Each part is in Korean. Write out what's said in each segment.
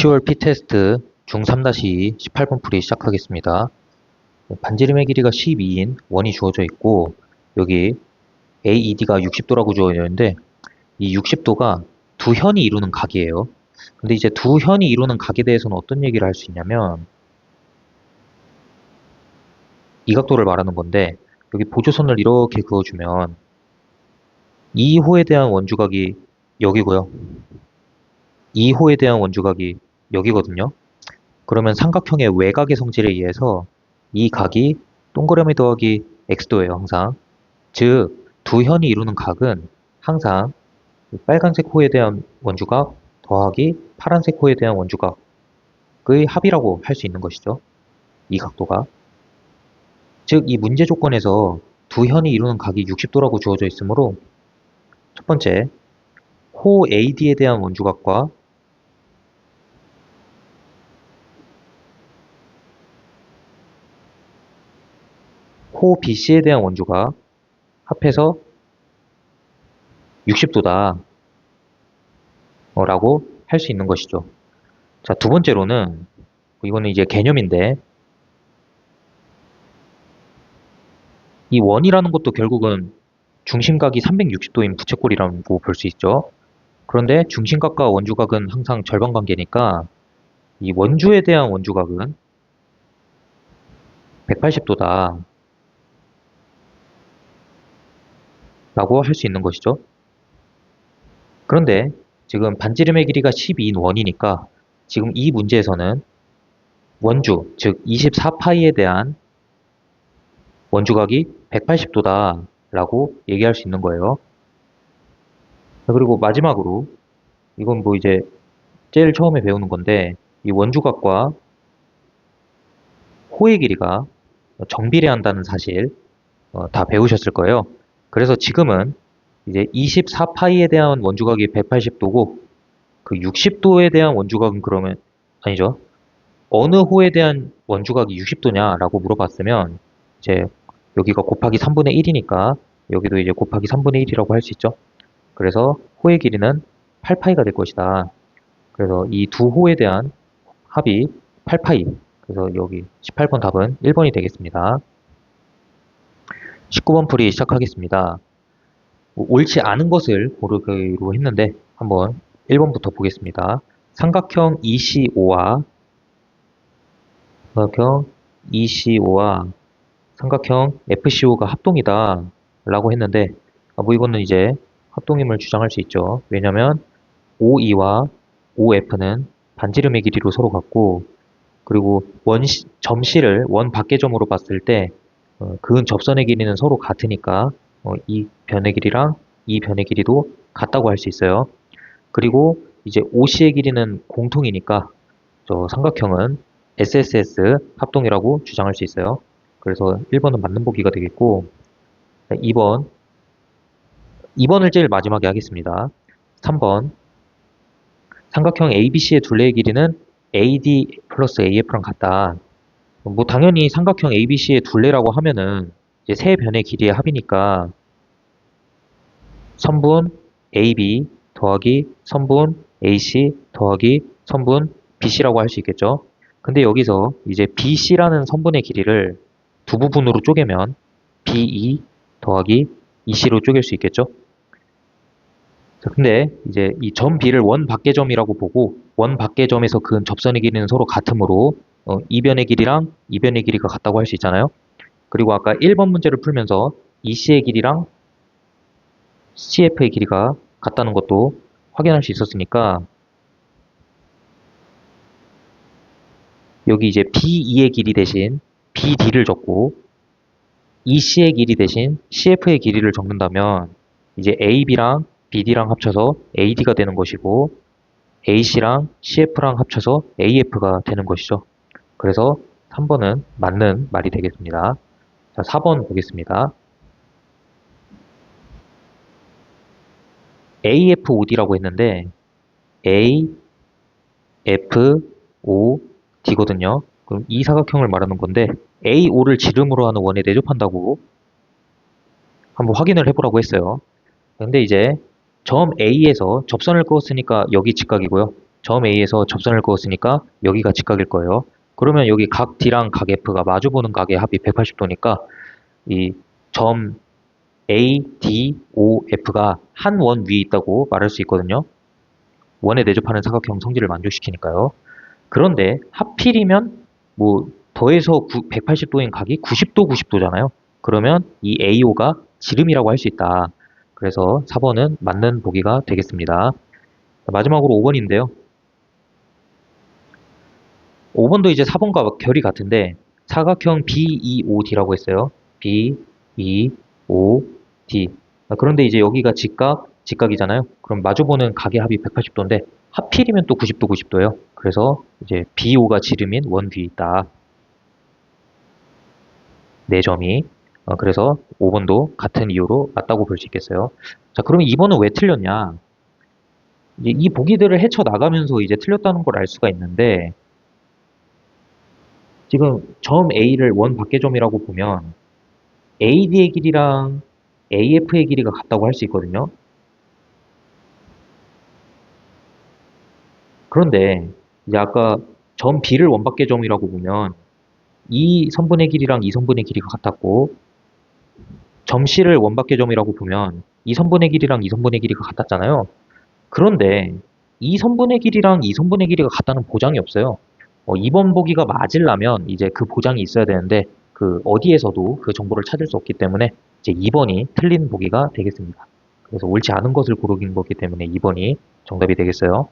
10월 P테스트 중3-2 18번 풀이 시작하겠습니다. 반지름의 길이가 12인 원이 주어져 있고 여기 AED가 60도라고 주어져 있는데 이 60도가 두 현이 이루는 각이에요. 근데 이제 두 현이 이루는 각에 대해서는 어떤 얘기를 할 수 있냐면 이 각도를 말하는 건데 여기 보조선을 이렇게 그어주면 2호에 대한 원주각이 여기고요. 2호에 대한 원주각이 여기거든요. 그러면 삼각형의 외곽의 성질에 의해서 이 각이 동그라미 더하기 x도예요, 항상. 즉, 두 현이 이루는 각은 항상 빨간색 호에 대한 원주각 더하기 파란색 호에 대한 원주각의 합이라고 할 수 있는 것이죠. 이 각도가. 즉, 이 문제 조건에서 두 현이 이루는 각이 60도라고 주어져 있으므로 첫 번째, 호 AD에 대한 원주각과 호 BC에 대한 원주각 합해서 60도다 라고 할 수 있는 것이죠. 자, 두 번째로는 이거는 이제 개념인데 이 원이라는 것도 결국은 중심각이 360도인 부채꼴이라고 볼 수 있죠. 그런데 중심각과 원주각은 항상 절반 관계니까 이 원주에 대한 원주각은 180도다 라고 할 수 있는 것이죠. 그런데 지금 반지름의 길이가 12인 원이니까 지금 이 문제에서는 원주, 즉 24파이에 대한 원주각이 180도다 라고 얘기할 수 있는 거예요. 그리고 마지막으로 이건 뭐 이제 제일 처음에 배우는 건데 이 원주각과 호의 길이가 정비례한다는 사실 다 배우셨을 거예요. 그래서 지금은 이제 24파이에 대한 원주각이 180도고 그 60도에 대한 원주각은 그러면 아니죠. 어느 호에 대한 원주각이 60도냐라고 물어봤으면 이제 여기가 곱하기 3분의 1이니까 여기도 이제 곱하기 3분의 1이라고 할 수 있죠. 그래서 호의 길이는 8파이가 될 것이다. 그래서 이 두 호에 대한 합이 8파이. 그래서 여기 18번 답은 1번이 되겠습니다. 19번 풀이 시작하겠습니다. 옳지 않은 것을 고르기로 했는데 한번 1번부터 보겠습니다. 삼각형 ECO와 삼각형 FCO가 합동이다 라고 했는데 뭐 이거는 이제 합동임을 주장할 수 있죠. 왜냐면 OE와 OF는 반지름의 길이로 서로 같고 그리고 점 C를 원 밖의 점으로 봤을 때 그은 접선의 길이는 서로 같으니까 이 변의 길이랑 이 변의 길이도 같다고 할 수 있어요. 그리고 이제 OC의 길이는 공통이니까 저 삼각형은 SSS 합동이라고 주장할 수 있어요. 그래서 1번은 맞는 보기가 되겠고 2번을 제일 마지막에 하겠습니다. 3번 삼각형 ABC의 둘레의 길이는 AD 플러스 AF랑 같다. 뭐 당연히 삼각형 ABC의 둘레라고 하면은 이제 세 변의 길이의 합이니까 선분 AB 더하기 선분 AC 더하기 선분 BC라고 할 수 있겠죠. 근데 여기서 이제 BC라는 선분의 길이를 두 부분으로 쪼개면 BE 더하기 EC로 쪼갤 수 있겠죠. 자, 근데 이제 이 점 B를 원 밖의 점이라고 보고 원 밖의 점에서 그은 접선의 길이는 서로 같으므로 이 변의 길이랑 이 변의 길이가 같다고 할 수 있잖아요. 그리고 아까 1번 문제를 풀면서 EC의 길이랑 CF의 길이가 같다는 것도 확인할 수 있었으니까 여기 이제 BE의 길이 대신 BD를 적고 EC의 길이 대신 CF의 길이를 적는다면 이제 AB랑 BD랑 합쳐서 AD가 되는 것이고 AC랑 CF랑 합쳐서 AF가 되는 것이죠. 그래서 3번은 맞는 말이 되겠습니다. 자, 4번 보겠습니다. AFOD라고 했는데 AFOD거든요. 그럼 이 사각형을 말하는 건데 AO를 지름으로 하는 원에 내접한다고 한번 확인을 해보라고 했어요. 근데 이제 점 A에서 접선을 그었으니까 여기 직각이고요. 점 A에서 접선을 그었으니까 여기가 직각일 거예요. 그러면 여기 각 D랑 각 F가 마주보는 각의 합이 180도니까 이 점 A, D, O, F가 한 원 위에 있다고 말할 수 있거든요. 원에 내접하는 사각형 성질을 만족시키니까요. 그런데 하필이면 뭐 더해서 180도인 각이 90도, 90도잖아요. 그러면 이 AO가 지름이라고 할 수 있다. 그래서 4번은 맞는 보기가 되겠습니다. 마지막으로 5번인데요. 5번도 이제 4번과 결이 같은데 사각형 BEOD라고 했어요. BEOD. 그런데 이제 여기가 직각이잖아요. 그럼 마주보는 각의 합이 180도인데 하필이면 또 90도, 90도예요. 그래서 이제 BO가 지름인 원 뒤에 있다. 4점이. 그래서 5번도 같은 이유로 맞다고 볼 수 있겠어요. 자, 그러면 2번은 왜 틀렸냐? 이제 이 보기들을 헤쳐나가면서 이제 틀렸다는 걸 알 수가 있는데 지금 점 A를 원 밖의점이라고 보면 AD의 길이랑 AF의 길이가 같다고 할 수 있거든요. 그런데 이제 아까 점 B를 원 밖의점이라고 보면 이 선분의 길이랑 이 선분의 길이가 같았고 점 C를 원 밖의점이라고 보면 이 선분의 길이랑 이 선분의 길이가 같았잖아요. 그런데 이 선분의 길이랑 이 선분의 길이가 같다는 보장이 없어요. 2번 보기가 맞으려면 이제 그 보장이 있어야 되는데 그 어디에서도 그 정보를 찾을 수 없기 때문에 이제 2번이 틀린 보기가 되겠습니다. 그래서 옳지 않은 것을 고르긴 거기 때문에 2번이 정답이 되겠어요.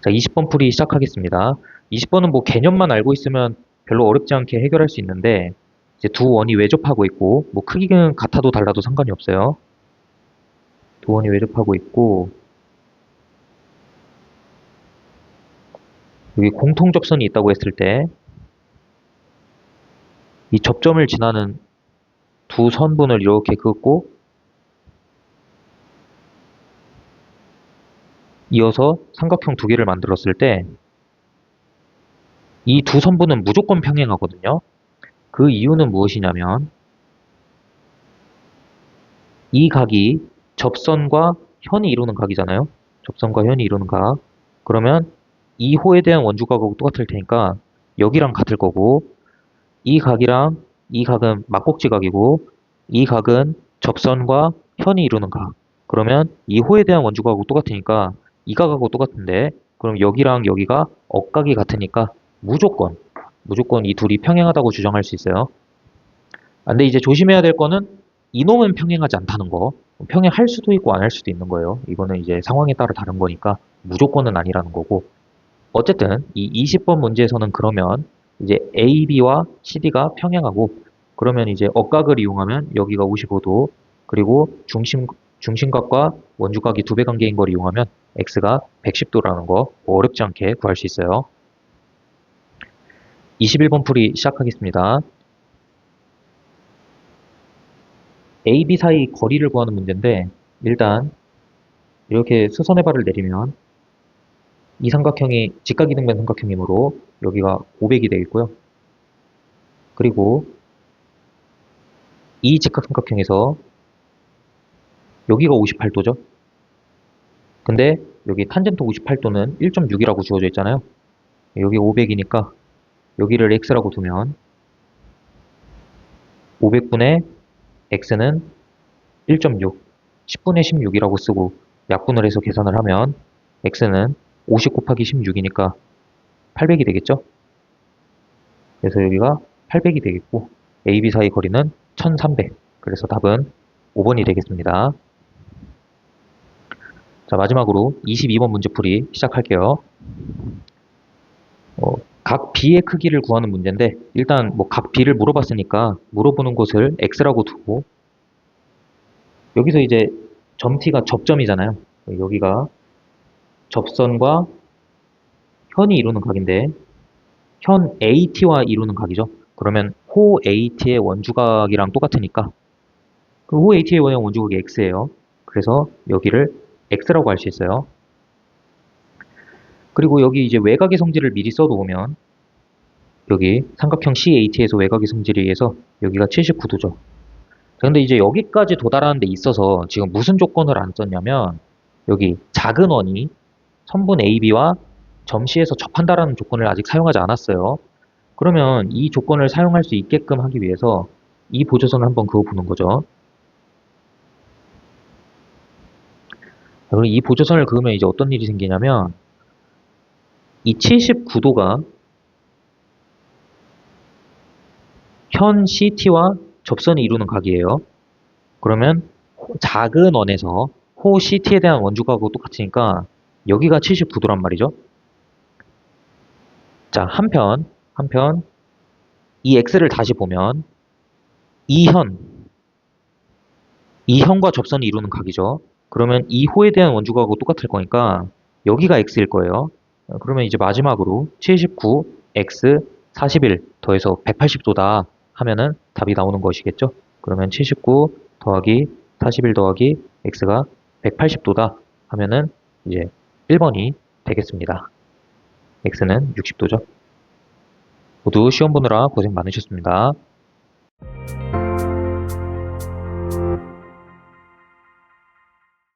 자, 20번 풀이 시작하겠습니다. 20번은 뭐 개념만 알고 있으면 별로 어렵지 않게 해결할 수 있는데 이제 두 원이 외접하고 있고 뭐 크기는 같아도 달라도 상관이 없어요. 두 원이 외접하고 있고 여기 공통접선이 있다고 했을 때 이 접점을 지나는 두 선분을 이렇게 긋고 이어서 삼각형 두 개를 만들었을 때 이 두 선분은 무조건 평행하거든요. 그 이유는 무엇이냐면 이 각이 접선과 현이 이루는 각이잖아요. 접선과 현이 이루는 각. 그러면 이 호에 대한 원주각하고 똑같을 테니까 여기랑 같을 거고 이 각이랑 이 각은 막곡지각이고 이 각은 접선과 현이 이루는 각. 그러면 이 호에 대한 원주각하고 똑같으니까 이 각하고 똑같은데 그럼 여기랑 여기가 억각이 같으니까 무조건 이 둘이 평행하다고 주장할 수 있어요. 근데 이제 조심해야 될 거는 이놈은 평행하지 않다는 거. 평행할 수도 있고 안 할 수도 있는 거예요. 이거는 이제 상황에 따라 다른 거니까 무조건은 아니라는 거고. 어쨌든 이 20번 문제에서는 그러면 이제 AB와 CD가 평행하고 그러면 이제 억각을 이용하면 여기가 55도 그리고 중심각과 원주각이 두 배 관계인 걸 이용하면 X가 110도라는 거 어렵지 않게 구할 수 있어요. 21번 풀이 시작하겠습니다. AB 사이 거리를 구하는 문제인데 일단 이렇게 수선의 발을 내리면 이 삼각형이 직각이등변 삼각형이므로 여기가 500이 되겠고요. 그리고 이 직각삼각형에서 여기가 58도죠. 근데 여기 탄젠트 58도는 1.6이라고 주어져 있잖아요. 여기 500이니까 여기를 x라고 두면 500분의 x는 1.6, 10분의 16이라고 쓰고 약분을 해서 계산을 하면 x는 50 곱하기 16이니까 800이 되겠죠? 그래서 여기가 800이 되겠고 AB 사이 거리는 1300. 그래서 답은 5번이 되겠습니다. 자, 마지막으로 22번 문제풀이 시작할게요. 각 B의 크기를 구하는 문제인데 일단 뭐 각 B를 물어봤으니까 물어보는 곳을 X라고 두고 여기서 이제 점 T가 접점이잖아요. 여기가 접선과 현이 이루는 각인데 현 AT와 이루는 각이죠. 그러면 호 AT의 원주각이랑 똑같으니까 그 호 AT의 원주각이 X예요. 그래서 여기를 X라고 할 수 있어요. 그리고 여기 이제 외곽의 성질을 미리 써놓으면 여기 삼각형 CAT에서 외곽의 성질에 의해서 여기가 79도죠. 근데 이제 여기까지 도달하는 데 있어서 지금 무슨 조건을 안 썼냐면 여기 작은 원이 선분 AB와 점 C에서 접한다라는 조건을 아직 사용하지 않았어요. 그러면 이 조건을 사용할 수 있게끔 하기 위해서 이 보조선을 한번 그어보는 거죠. 그럼 이 보조선을 그으면 이제 어떤 일이 생기냐면 이 79도가 현 CT와 접선이 이루는 각이에요. 그러면 작은 원에서 호 CT에 대한 원주각하고 똑같으니까 여기가 79도란 말이죠. 자, 한편 이 X를 다시 보면 이 현과 접선이 이루는 각이죠. 그러면 이 호에 대한 원주각하고 똑같을 거니까 여기가 X일 거예요. 그러면 이제 마지막으로 79, X, 41 더해서 180도다 하면은 답이 나오는 것이겠죠. 그러면 79 더하기 41 더하기 X가 180도다 하면은 이제 1번이 되겠습니다. X는 60도죠. 모두 시험 보느라 고생 많으셨습니다.